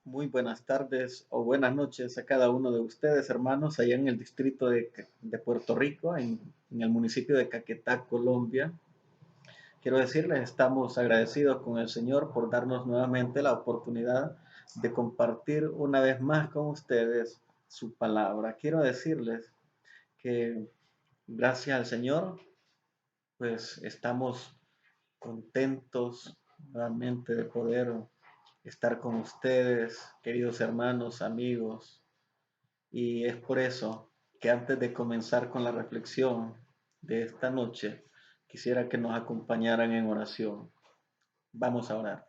Muy buenas tardes o buenas noches a cada uno de ustedes, hermanos, allá en el distrito de Puerto Rico, en el municipio de Caquetá, Colombia. Quiero decirles, estamos agradecidos con el Señor por darnos nuevamente la oportunidad de compartir una vez más con ustedes su palabra. Quiero decirles que gracias al Señor, pues estamos contentos nuevamente de poder estar con ustedes, queridos hermanos, amigos. Y es por eso que antes de comenzar con la reflexión de esta noche, quisiera que nos acompañaran en oración. Vamos a orar.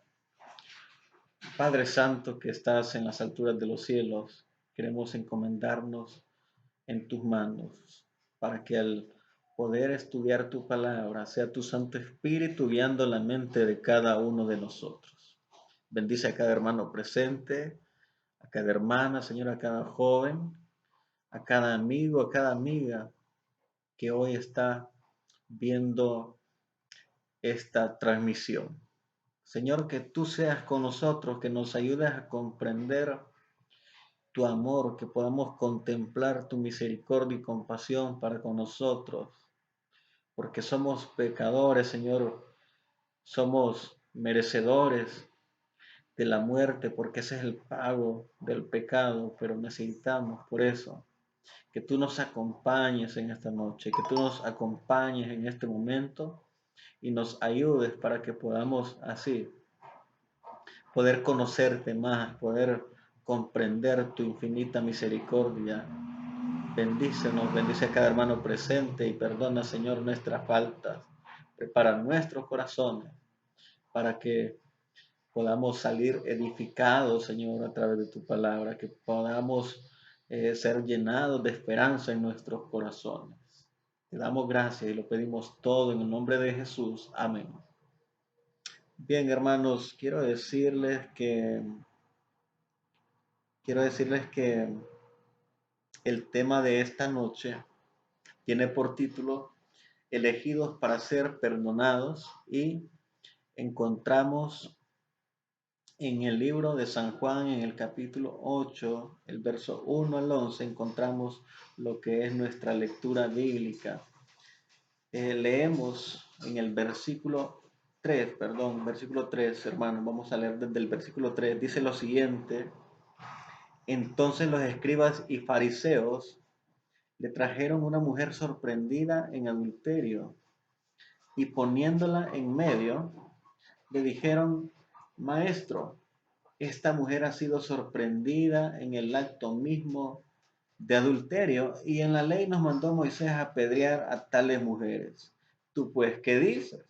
Padre Santo que estás en las alturas de los cielos, queremos encomendarnos en tus manos para que al poder estudiar tu palabra sea tu Santo Espíritu guiando la mente de cada uno de nosotros. Bendice a cada hermano presente, a cada hermana, Señor, a cada joven, a cada amigo, a cada amiga que hoy está viendo esta transmisión. Señor, que tú seas con nosotros, que nos ayudes a comprender tu amor, que podamos contemplar tu misericordia y compasión para con nosotros, porque somos pecadores, Señor, somos merecedores de la muerte, porque ese es el pago del pecado, pero necesitamos por eso que tú nos acompañes en esta noche, que tú nos acompañes en este momento y nos ayudes para que podamos así poder conocerte más, poder comprender tu infinita misericordia. Bendícenos, bendice a cada hermano presente y perdona, Señor, nuestras faltas. Prepara nuestros corazones para que podamos salir edificados, Señor, a través de tu palabra, que podamos ser llenados de esperanza en nuestros corazones. Te damos gracias y lo pedimos todo en el nombre de Jesús. Amén. Bien, hermanos, quiero decirles que el tema de esta noche tiene por título Elegidos para ser perdonados y encontramos en el libro de San Juan, en el capítulo 8, el verso 1 al 11, encontramos lo que es nuestra lectura bíblica. Leemos en el versículo 3, hermanos, vamos a leer desde el versículo 3, dice lo siguiente: Entonces los escribas y fariseos le trajeron una mujer sorprendida en adulterio y poniéndola en medio, le dijeron: Maestro, esta mujer ha sido sorprendida en el acto mismo de adulterio y en la ley nos mandó Moisés a apedrear a tales mujeres. ¿Tú pues qué dices?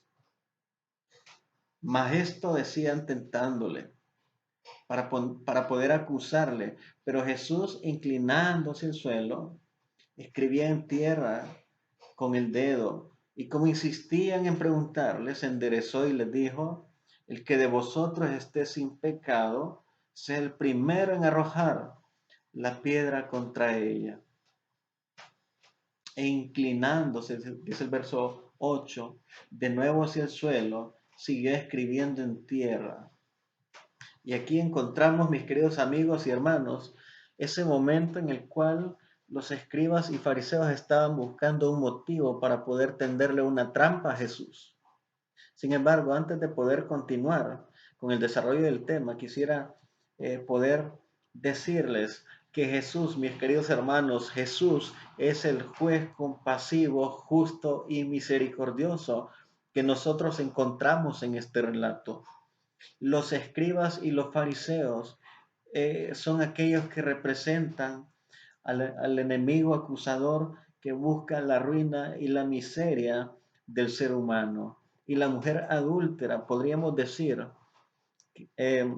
Mas esto decían tentándole para poder acusarle, pero Jesús, inclinándose al suelo, escribía en tierra con el dedo, y como insistían en preguntarle, se enderezó y les dijo: El que de vosotros esté sin pecado, sea el primero en arrojar la piedra contra ella. E inclinándose, dice el verso 8, de nuevo hacia el suelo, siguió escribiendo en tierra. Y aquí encontramos, mis queridos amigos y hermanos, ese momento en el cual los escribas y fariseos estaban buscando un motivo para poder tenderle una trampa a Jesús. Sin embargo, antes de poder continuar con el desarrollo del tema, quisiera poder decirles que Jesús, mis queridos hermanos, Jesús es el juez compasivo, justo y misericordioso que nosotros encontramos en este relato. Los escribas y los fariseos son aquellos que representan al enemigo acusador que busca la ruina y la miseria del ser humano. Y la mujer adúltera, podríamos decir, eh,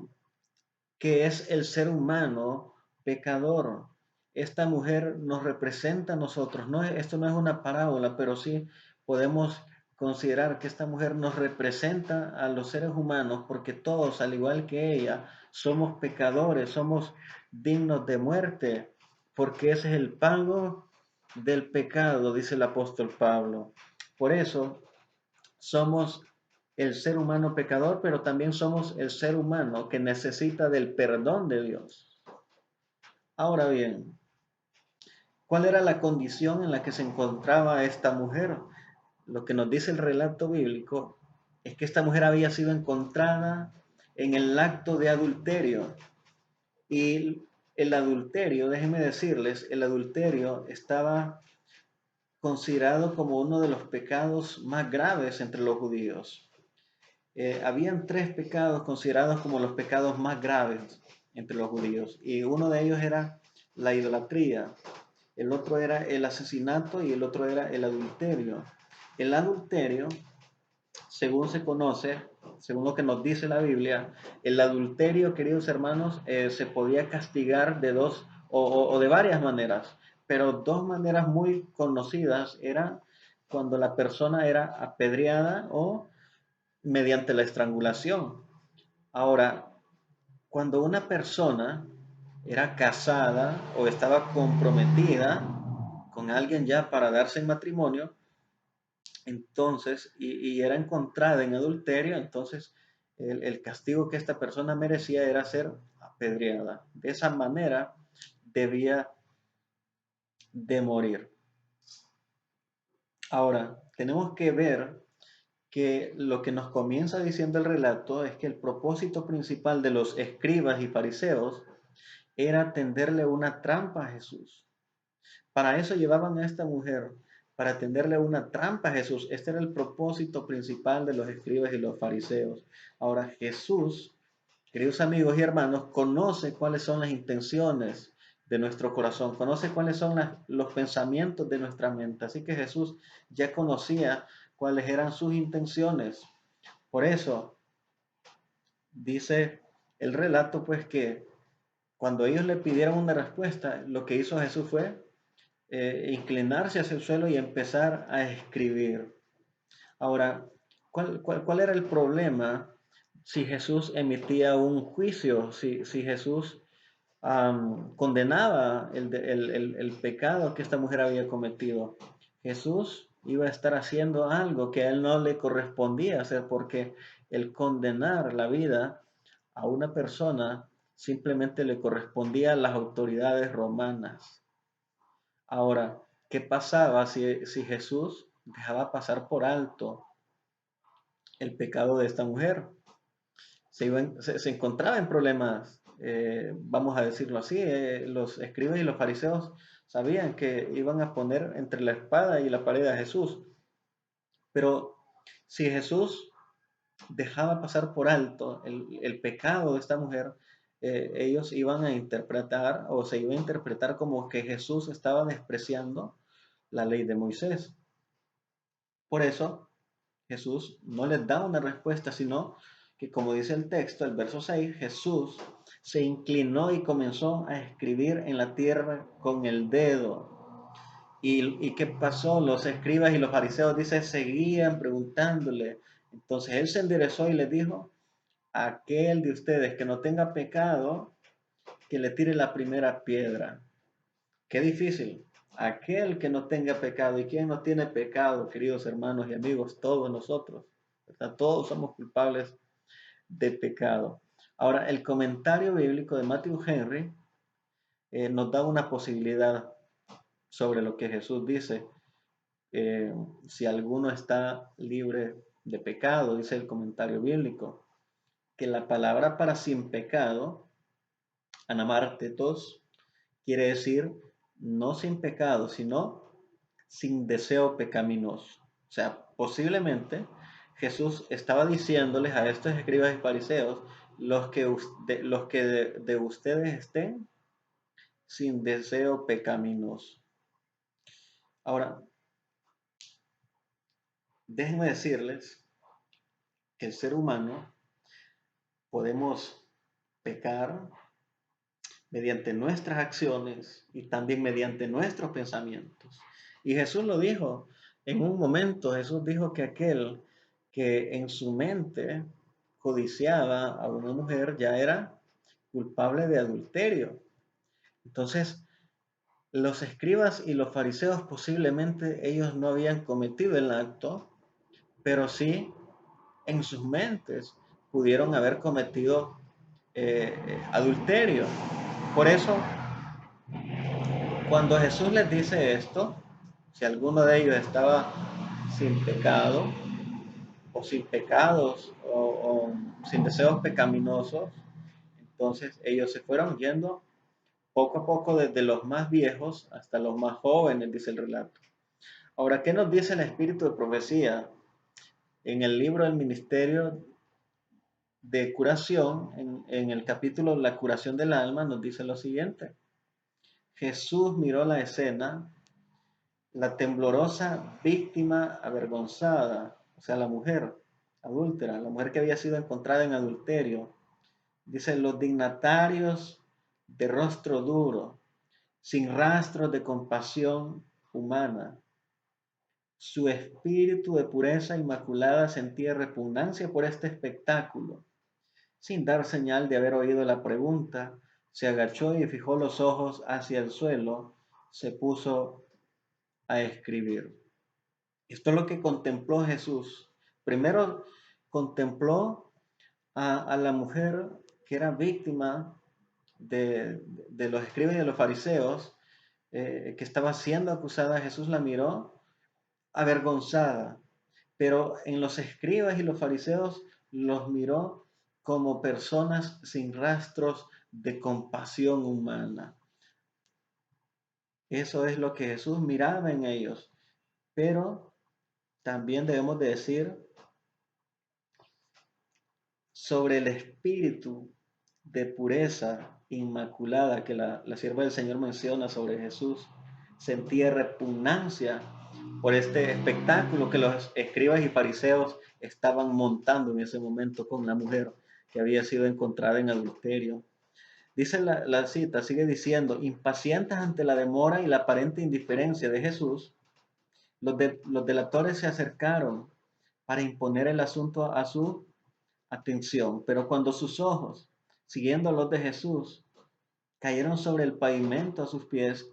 que es el ser humano pecador. Esta mujer nos representa a nosotros. Esto no es una parábola, pero sí podemos considerar que esta mujer nos representa a los seres humanos, porque todos, al igual que ella, somos pecadores, somos dignos de muerte, porque ese es el pago del pecado, dice el apóstol Pablo. Por eso somos el ser humano pecador, pero también somos el ser humano que necesita del perdón de Dios. Ahora bien, ¿cuál era la condición en la que se encontraba esta mujer? Lo que nos dice el relato bíblico es que esta mujer había sido encontrada en el acto de adulterio. Y el adulterio, déjenme decirles, el adulterio estaba considerado como uno de los pecados más graves entre los judíos. Habían tres pecados considerados como los pecados más graves entre los judíos, y uno de ellos era la idolatría, el otro era el asesinato y el otro era el adulterio. El adulterio, según se conoce, según lo que nos dice la Biblia, el adulterio, queridos hermanos, se podía castigar de dos o de varias maneras, pero dos maneras muy conocidas eran cuando la persona era apedreada o mediante la estrangulación. Ahora, cuando una persona era casada o estaba comprometida con alguien ya para darse en matrimonio, entonces, y era encontrada en adulterio, entonces el castigo que esta persona merecía era ser apedreada. De esa manera debía de morir. Ahora, tenemos que ver que lo que nos comienza diciendo el relato es que el propósito principal de los escribas y fariseos era tenderle una trampa a Jesús. Para eso llevaban a esta mujer, para tenderle una trampa a Jesús. Este era el propósito principal de los escribas y los fariseos. Ahora Jesús, queridos amigos y hermanos, conoce cuáles son las intenciones de nuestro corazón, conoce cuáles son los pensamientos de nuestra mente. Así que Jesús ya conocía cuáles eran sus intenciones. Por eso dice el relato, pues, que cuando ellos le pidieron una respuesta, lo que hizo Jesús fue inclinarse hacia el suelo y empezar a escribir. Ahora, ¿cuál era el problema si Jesús emitía un juicio, si Jesús condenaba el pecado que esta mujer había cometido? Jesús iba a estar haciendo algo que a él no le correspondía hacer, porque el condenar la vida a una persona simplemente le correspondía a las autoridades romanas. Ahora, ¿qué pasaba si Jesús dejaba pasar por alto el pecado de esta mujer? Se encontraba en problemas, vamos a decirlo así. Los escribas y los fariseos sabían que iban a poner entre la espada y la pared a Jesús. Pero si Jesús dejaba pasar por alto el pecado de esta mujer, ellos iban a interpretar, o se iba a interpretar, como que Jesús estaba despreciando la ley de Moisés. Por eso Jesús no les da una respuesta, sino que, como dice el texto, el verso 6, Jesús se inclinó y comenzó a escribir en la tierra con el dedo. ¿Y qué pasó? Los escribas y los fariseos, dice, seguían preguntándole. Entonces él se enderezó y les dijo: aquel de ustedes que no tenga pecado, que le tire la primera piedra. Qué difícil. Aquel que no tenga pecado. ¿Y quién no tiene pecado, queridos hermanos y amigos? Todos nosotros, ¿verdad? Todos somos culpables de pecado. Ahora, el comentario bíblico de Matthew Henry nos da una posibilidad sobre lo que Jesús dice. Si alguno está libre de pecado, dice el comentario bíblico, que la palabra para sin pecado, anamartetos, quiere decir no sin pecado, sino sin deseo pecaminoso. O sea, posiblemente Jesús estaba diciéndoles a estos escribas y fariseos: los que de ustedes estén sin deseo pecaminoso. Ahora, déjenme decirles que el ser humano podemos pecar mediante nuestras acciones y también mediante nuestros pensamientos. Y Jesús lo dijo en un momento. Jesús dijo que aquel que en su mente codiciaba a una mujer ya era culpable de adulterio. Entonces, los escribas y los fariseos, posiblemente ellos no habían cometido el acto, pero sí en sus mentes pudieron haber cometido adulterio. Por eso, cuando Jesús les dice esto, si alguno de ellos estaba sin pecado, o sin pecados, o sin deseos pecaminosos, entonces ellos se fueron yendo poco a poco desde los más viejos hasta los más jóvenes, dice el relato. Ahora, ¿qué nos dice el espíritu de profecía? En el libro del ministerio de curación, en el capítulo La curación del alma, nos dice lo siguiente. Jesús miró la escena, la temblorosa víctima avergonzada, o sea, la mujer adúltera, la mujer que había sido encontrada en adulterio. Dice, los dignatarios de rostro duro, sin rastros de compasión humana. Su espíritu de pureza inmaculada sentía repugnancia por este espectáculo. Sin dar señal de haber oído la pregunta, se agachó y fijó los ojos hacia el suelo, se puso a escribir. Esto es lo que contempló Jesús. Primero contempló a la mujer que era víctima de los escribas y de los fariseos, que estaba siendo acusada. Jesús la miró avergonzada, pero en los escribas y los fariseos los miró como personas sin rastros de compasión humana. Eso es lo que Jesús miraba en ellos, pero también debemos de decir sobre el espíritu de pureza inmaculada que la sierva del Señor menciona sobre Jesús. Sentía repugnancia por este espectáculo que los escribas y fariseos estaban montando en ese momento con la mujer que había sido encontrada en adulterio. Dice la cita, sigue diciendo, impacientes ante la demora y la aparente indiferencia de Jesús, los delatores se acercaron para imponer el asunto a su atención, pero cuando sus ojos, siguiendo los de Jesús, cayeron sobre el pavimento a sus pies,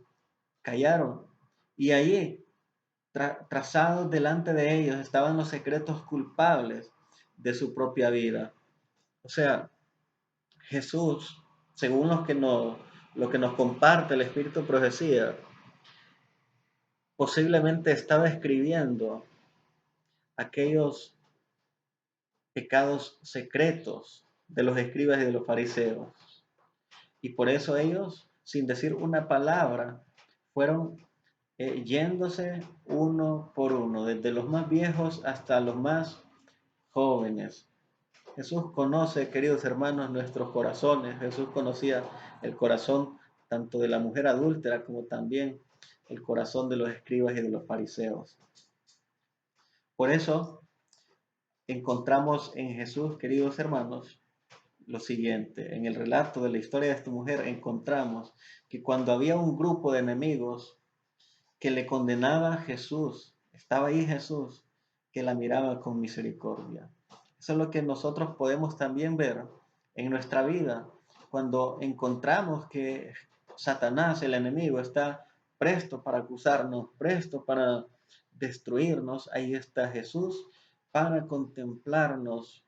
callaron, y allí, trazados delante de ellos, estaban los secretos culpables de su propia vida. O sea, Jesús, según lo que nos comparte el Espíritu de Profecía, posiblemente estaba escribiendo aquellos pecados secretos de los escribas y de los fariseos. Y por eso ellos, sin decir una palabra, fueron yéndose uno por uno, desde los más viejos hasta los más jóvenes. Jesús conoce, queridos hermanos, nuestros corazones. Jesús conocía el corazón tanto de la mujer adúltera como también el corazón de los escribas y de los fariseos. Por eso encontramos en Jesús, queridos hermanos, lo siguiente. En el relato de la historia de esta mujer encontramos que cuando había un grupo de enemigos que le condenaba a Jesús, estaba ahí Jesús, que la miraba con misericordia. Eso es lo que nosotros podemos también ver en nuestra vida, cuando encontramos que Satanás, el enemigo, está presto para acusarnos, presto para destruirnos. Ahí está Jesús para contemplarnos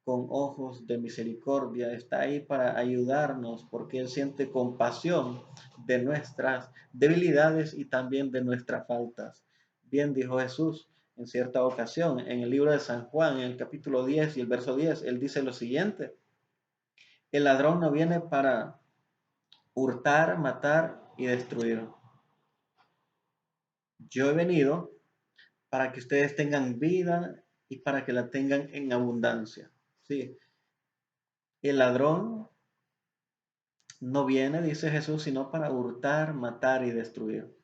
con ojos de misericordia, está ahí para ayudarnos porque Él siente compasión de nuestras debilidades y también de nuestras faltas. Bien dijo Jesús en cierta ocasión en el libro de San Juan, en el capítulo 10 y el verso 10, Él dice lo siguiente, el ladrón no viene para hurtar, matar y destruir. Yo he venido para que ustedes tengan vida y para que la tengan en abundancia. Sí, el ladrón no viene, dice Jesús, sino para hurtar, matar y destruir.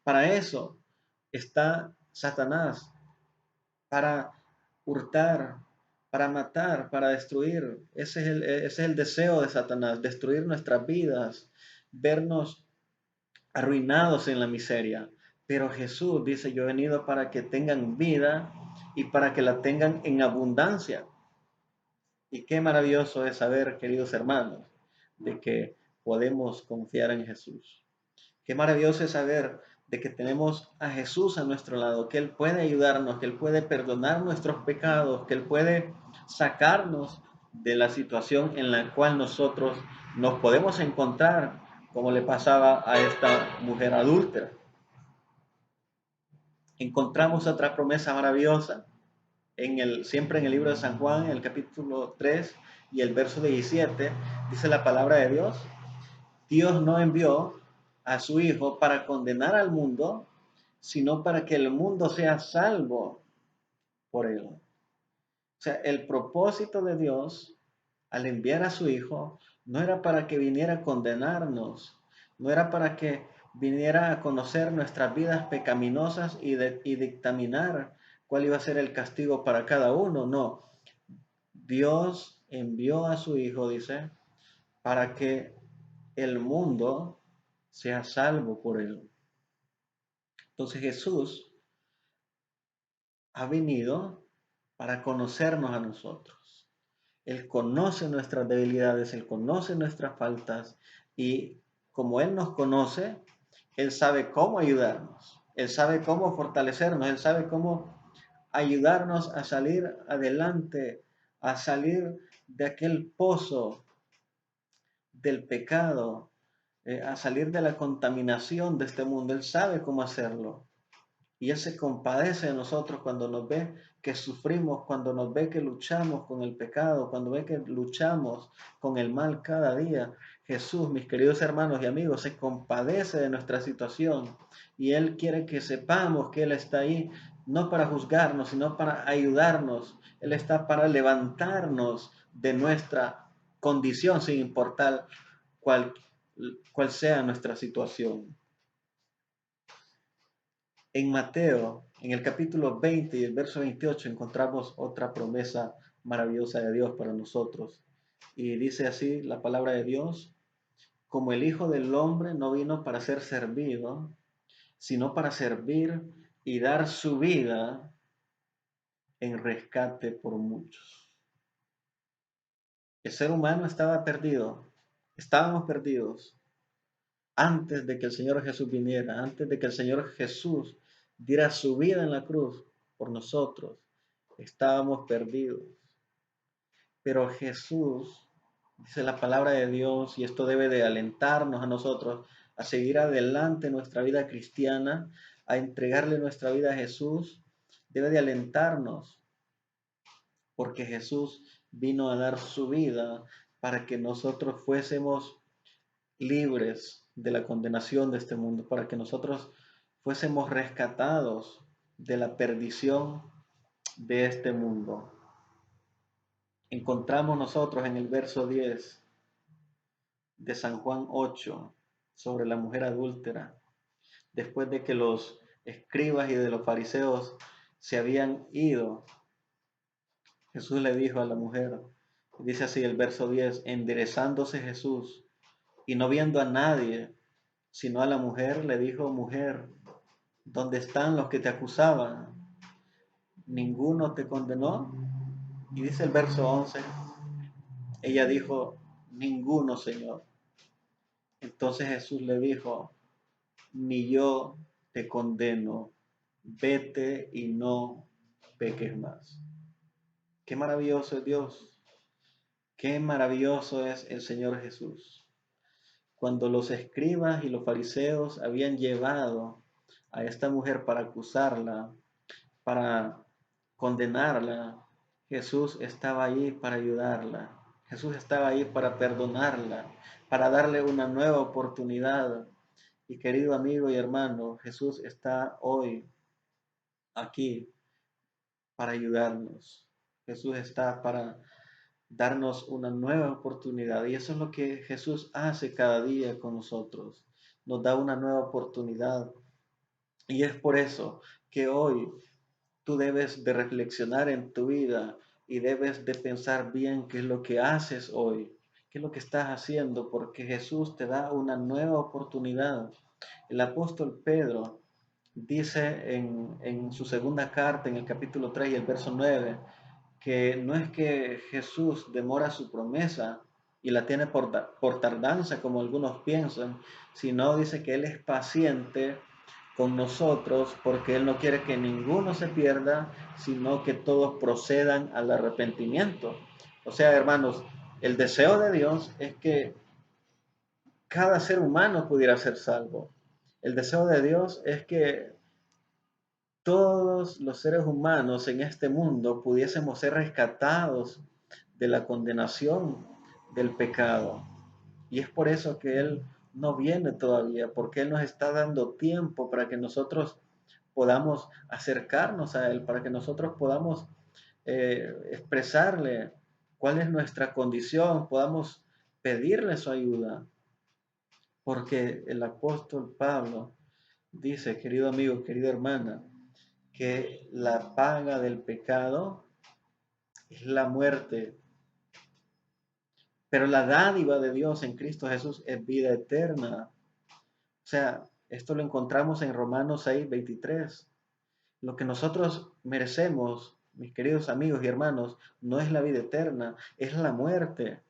Para eso está Satanás, para hurtar, para matar, para destruir. Ese es el deseo de Satanás, destruir nuestras vidas, vernos arruinados en la miseria. Pero Jesús dice, yo he venido para que tengan vida y para que la tengan en abundancia. Y qué maravilloso es saber, queridos hermanos, de que podemos confiar en Jesús. Qué maravilloso es saber de que tenemos a Jesús a nuestro lado, que Él puede ayudarnos, que Él puede perdonar nuestros pecados, que Él puede sacarnos de la situación en la cual nosotros nos podemos encontrar, como le pasaba a esta mujer adúltera. Encontramos otra promesa maravillosa siempre en el libro de San Juan, en el capítulo 3 y el verso 17, dice la palabra de Dios: Dios no envió a su Hijo para condenar al mundo, sino para que el mundo sea salvo por él. O sea, el propósito de Dios al enviar a su Hijo no era para que viniera a condenarnos, no era para que viniera a conocer nuestras vidas pecaminosas y dictaminar cuál iba a ser el castigo para cada uno. No, Dios envió a su Hijo, dice, para que el mundo sea salvo por él. Entonces Jesús ha venido para conocernos a nosotros. Él conoce nuestras debilidades, Él conoce nuestras faltas y como Él nos conoce, Él sabe cómo ayudarnos, Él sabe cómo fortalecernos, Él sabe cómo ayudarnos a salir adelante, a salir de aquel pozo del pecado, a salir de la contaminación de este mundo. Él sabe cómo hacerlo. Y Él se compadece de nosotros cuando nos ve que sufrimos, cuando nos ve que luchamos con el pecado, cuando ve que luchamos con el mal cada día. Jesús, mis queridos hermanos y amigos, se compadece de nuestra situación y Él quiere que sepamos que Él está ahí, no para juzgarnos, sino para ayudarnos. Él está para levantarnos de nuestra condición, sin importar cuál, cuál sea nuestra situación. En Mateo, en el capítulo 20 y el verso 28, encontramos otra promesa maravillosa de Dios para nosotros. Y dice así la palabra de Dios: como el Hijo del Hombre no vino para ser servido, sino para servir y dar su vida en rescate por muchos. El ser humano estaba perdido, estábamos perdidos antes de que el Señor Jesús viniera, antes de que el Señor Jesús diera su vida en la cruz por nosotros. Estábamos perdidos. Pero Jesús, dice la palabra de Dios, y esto debe de alentarnos a nosotros a seguir adelante en nuestra vida cristiana, a entregarle nuestra vida a Jesús, debe de alentarnos, porque Jesús vino a dar su vida para que nosotros fuésemos libres de la condenación de este mundo, para que nosotros fuésemos rescatados de la perdición de este mundo. Encontramos nosotros en el verso 10 de San Juan 8 sobre la mujer adúltera, después de que los escribas y de los fariseos se habían ido, Jesús le dijo a la mujer, dice así el verso 10: enderezándose Jesús y no viendo a nadie, sino a la mujer, le dijo: mujer, ¿dónde están los que te acusaban? ¿Ninguno te condenó? Y dice el verso 11, ella dijo: ninguno, Señor. Entonces Jesús le dijo: ni yo te condeno, vete y no peques más. Qué maravilloso es Dios, qué maravilloso es el Señor Jesús. Cuando los escribas y los fariseos habían llevado a esta mujer para acusarla, para condenarla, Jesús estaba ahí para ayudarla. Jesús estaba ahí para perdonarla, para darle una nueva oportunidad. Y querido amigo y hermano, Jesús está hoy aquí para ayudarnos. Jesús está para darnos una nueva oportunidad. Y eso es lo que Jesús hace cada día con nosotros. Nos da una nueva oportunidad. Y es por eso que hoy tú debes de reflexionar en tu vida y debes de pensar bien qué es lo que haces hoy, qué es lo que estás haciendo, porque Jesús te da una nueva oportunidad. El apóstol Pedro dice en su segunda carta, en el capítulo 3 y el verso 9, que no es que Jesús demora su promesa y la tiene por tardanza, como algunos piensan, sino dice que Él es paciente con nosotros, porque Él no quiere que ninguno se pierda, sino que todos procedan al arrepentimiento. O sea, hermanos, el deseo de Dios es que cada ser humano pudiera ser salvo. El deseo de Dios es que todos los seres humanos en este mundo pudiésemos ser rescatados de la condenación del pecado. Y es por eso que Él no viene todavía, porque Él nos está dando tiempo para que nosotros podamos acercarnos a Él, para que nosotros podamos expresarle cuál es nuestra condición, podamos pedirle su ayuda. Porque el apóstol Pablo dice, querido amigo, querida hermana, que la paga del pecado es la muerte, pero la dádiva de Dios en Cristo Jesús es vida eterna. O sea, esto lo encontramos en Romanos 6:23. Lo que nosotros merecemos, mis queridos amigos y hermanos, no es la vida eterna, es la muerte.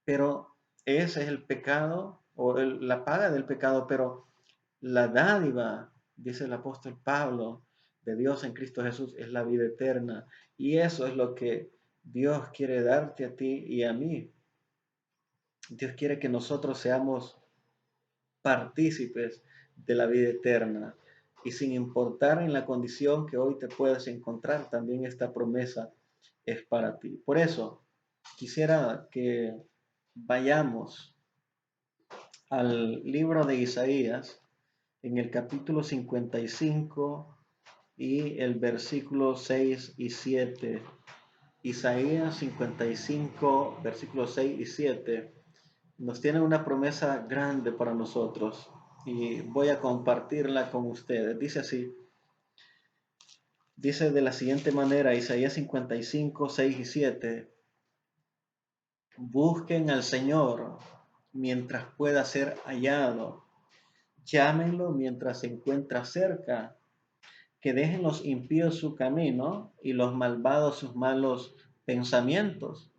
Pero ese es el pecado o la paga del pecado, pero la dádiva, dice el apóstol Pablo, de Dios en Cristo Jesús es la vida eterna. Y eso es lo que Dios quiere darte a ti y a mí. Dios quiere que nosotros seamos partícipes de la vida eterna. Y sin importar en la condición que hoy te puedas encontrar, también esta promesa es para ti. Por eso, quisiera que vayamos al libro de Isaías en el capítulo 55 y el versículo 6 y 7. Isaías 55, versículos 6 y 7 nos tiene una promesa grande para nosotros y voy a compartirla con ustedes. Dice así, dice de la siguiente manera, Isaías 55, 6 y 7, busquen al Señor mientras pueda ser hallado, llámenlo mientras se encuentra cerca, que dejen los impíos su camino y los malvados sus malos pensamientos,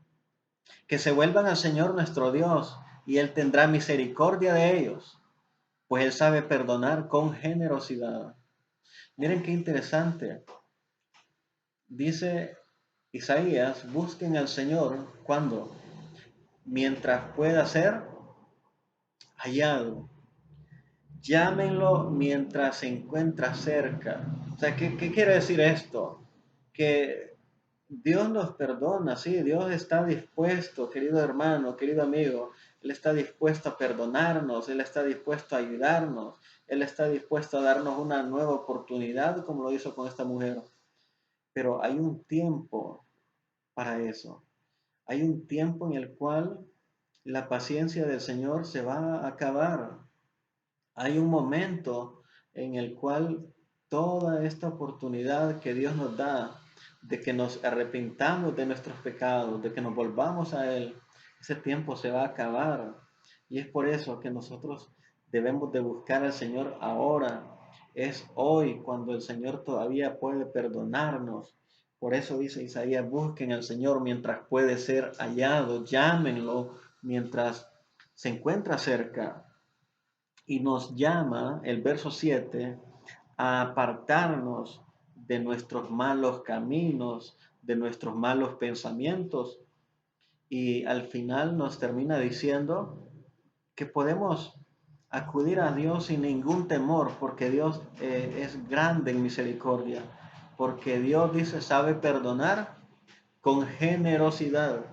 que se vuelvan al Señor nuestro Dios y Él tendrá misericordia de ellos, pues Él sabe perdonar con generosidad. Miren qué interesante. Dice Isaías, busquen al Señor cuando, mientras pueda ser hallado. Llámenlo mientras se encuentra cerca. O sea, ¿qué quiere decir esto? Que Dios nos perdona, sí, Dios está dispuesto, querido hermano, querido amigo, Él está dispuesto a perdonarnos, Él está dispuesto a ayudarnos, Él está dispuesto a darnos una nueva oportunidad, como lo hizo con esta mujer. Pero hay un tiempo para eso. Hay un tiempo en el cual la paciencia del Señor se va a acabar. Hay un momento en el cual toda esta oportunidad que Dios nos da de que nos arrepintamos de nuestros pecados, de que nos volvamos a Él, ese tiempo se va a acabar. Y es por eso que nosotros debemos de buscar al Señor ahora. Es hoy cuando el Señor todavía puede perdonarnos. Por eso dice Isaías, busquen al Señor mientras puede ser hallado, llámenlo mientras se encuentra cerca. Y nos llama el verso 7 a apartarnos de nuestros malos caminos, de nuestros malos pensamientos. Y al final nos termina diciendo que podemos acudir a Dios sin ningún temor, porque Dios es grande en misericordia, porque Dios dice sabe perdonar con generosidad.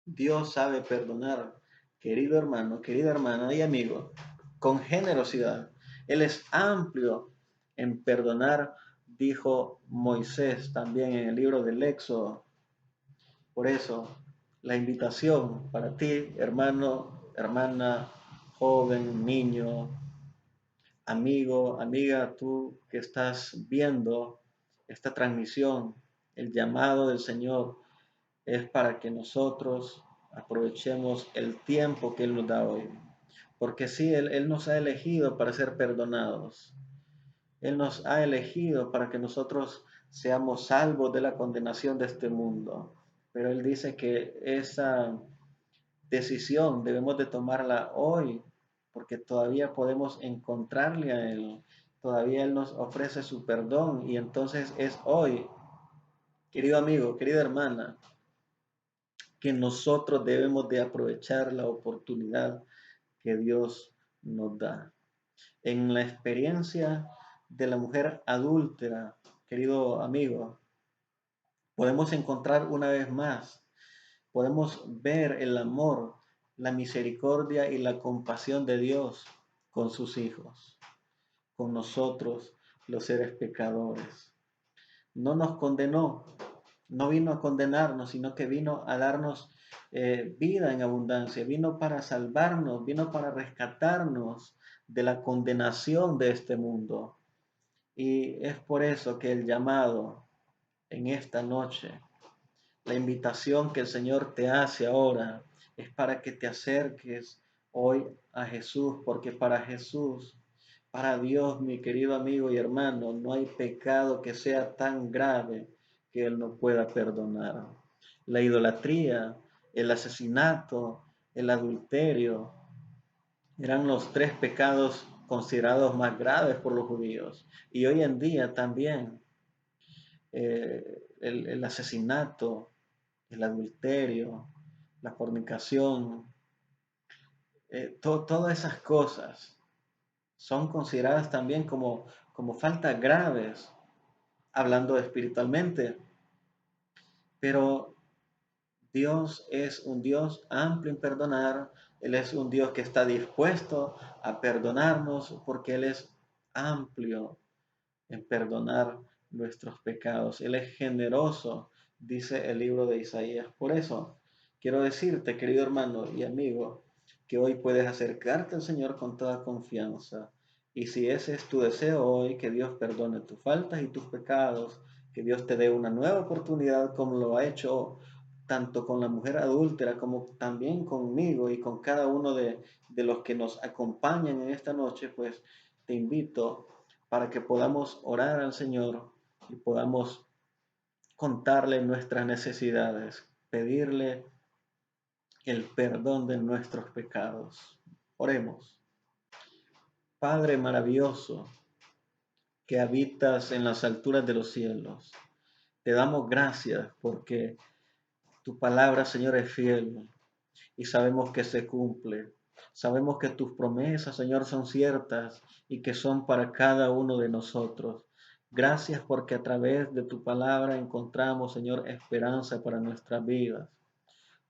Dios sabe perdonar, querido hermano, querida hermana y amigo, con generosidad. Él es amplio en perdonar, dijo Moisés también en el libro del Éxodo. Por eso, la invitación para ti, hermano, hermana, joven, niño, amigo, amiga, tú que estás viendo esta transmisión, el llamado del Señor es para que nosotros aprovechemos el tiempo que Él nos da hoy. Porque sí, Él nos ha elegido para ser perdonados. Él nos ha elegido para que nosotros seamos salvos de la condenación de este mundo. Pero Él dice que esa decisión debemos de tomarla hoy, porque todavía podemos encontrarle a Él, todavía Él nos ofrece su perdón y entonces es hoy, querido amigo, querida hermana, que nosotros debemos de aprovechar la oportunidad que Dios nos da. En la experiencia de la mujer adúltera, querido amigo, podemos encontrar una vez más, podemos ver el amor, la misericordia y la compasión de Dios con sus hijos, con nosotros, los seres pecadores. No nos condenó, no vino a condenarnos, sino que vino a darnos vida en abundancia, vino para salvarnos, vino para rescatarnos de la condenación de este mundo. Y es por eso que el llamado en esta noche, la invitación que el Señor te hace ahora, es para que te acerques hoy a Jesús, porque para Jesús, para Dios, mi querido amigo y hermano, no hay pecado que sea tan grave que Él no pueda perdonar. La idolatría, el asesinato, el adulterio, eran los tres pecados considerados más graves por los judíos. Y hoy en día también el asesinato, el adulterio, la fornicación, todas esas cosas son consideradas también como faltas graves, hablando espiritualmente. Pero Dios es un Dios amplio en perdonar. Él es un Dios que está dispuesto a perdonarnos porque Él es amplio en perdonar nuestros pecados. Él es generoso, dice el libro de Isaías. Por eso, quiero decirte, querido hermano y amigo, que hoy puedes acercarte al Señor con toda confianza. Y si ese es tu deseo hoy, que Dios perdone tus faltas y tus pecados, que Dios te dé una nueva oportunidad como lo ha hecho tanto con la mujer adúltera como también conmigo y con cada uno de los que nos acompañan en esta noche, pues te invito para que podamos orar al Señor y podamos contarle nuestras necesidades, pedirle el perdón de nuestros pecados. Oremos. Padre maravilloso, que habitas en las alturas de los cielos, te damos gracias porque tu palabra, Señor, es fiel y sabemos que se cumple. Sabemos que tus promesas, Señor, son ciertas y que son para cada uno de nosotros. Gracias porque a través de tu palabra encontramos, Señor, esperanza para nuestras vidas.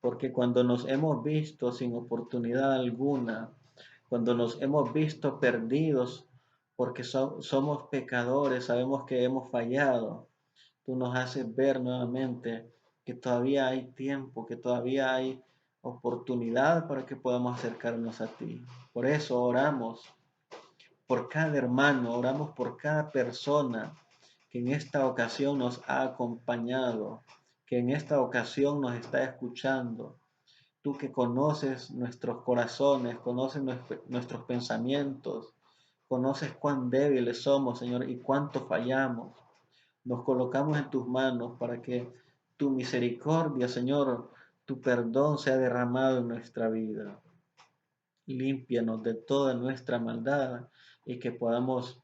Porque cuando nos hemos visto sin oportunidad alguna, cuando nos hemos visto perdidos, porque somos pecadores, sabemos que hemos fallado, tú nos haces ver nuevamente que todavía hay tiempo, que todavía hay oportunidad para que podamos acercarnos a ti. Por eso oramos por cada hermano, oramos por cada persona que en esta ocasión nos ha acompañado, que en esta ocasión nos está escuchando. Tú que conoces nuestros corazones, conoces nuestros pensamientos, conoces cuán débiles somos, Señor, y cuánto fallamos. Nos colocamos en tus manos para que tu misericordia, Señor, tu perdón sea derramado en nuestra vida. Límpianos de toda nuestra maldad y que podamos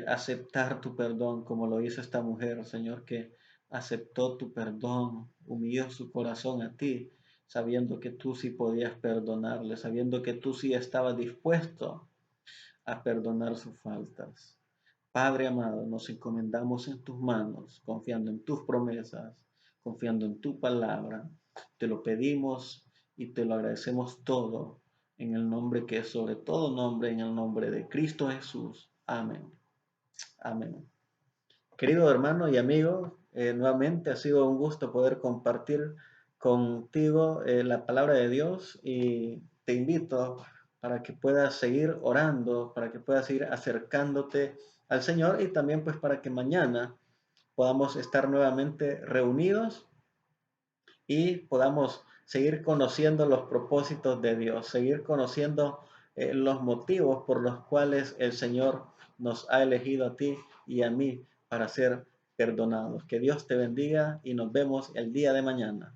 aceptar tu perdón como lo hizo esta mujer, Señor, que aceptó tu perdón, humilló su corazón a ti, sabiendo que tú sí podías perdonarle, sabiendo que tú sí estabas dispuesto a perdonar sus faltas. Padre amado, nos encomendamos en tus manos, confiando en tus promesas, confiando en tu palabra. Te lo pedimos y te lo agradecemos todo en el nombre que es sobre todo nombre, en el nombre de Cristo Jesús. Amén. Amén. Querido hermano y amigo, nuevamente ha sido un gusto poder compartir contigo la palabra de Dios y te invito para que puedas seguir orando, para que puedas ir acercándote al Señor y también pues para que mañana podamos estar nuevamente reunidos y podamos seguir conociendo los propósitos de Dios, seguir conociendo los motivos por los cuales el Señor nos ha elegido a ti y a mí para ser perdonados. Que Dios te bendiga y nos vemos el día de mañana.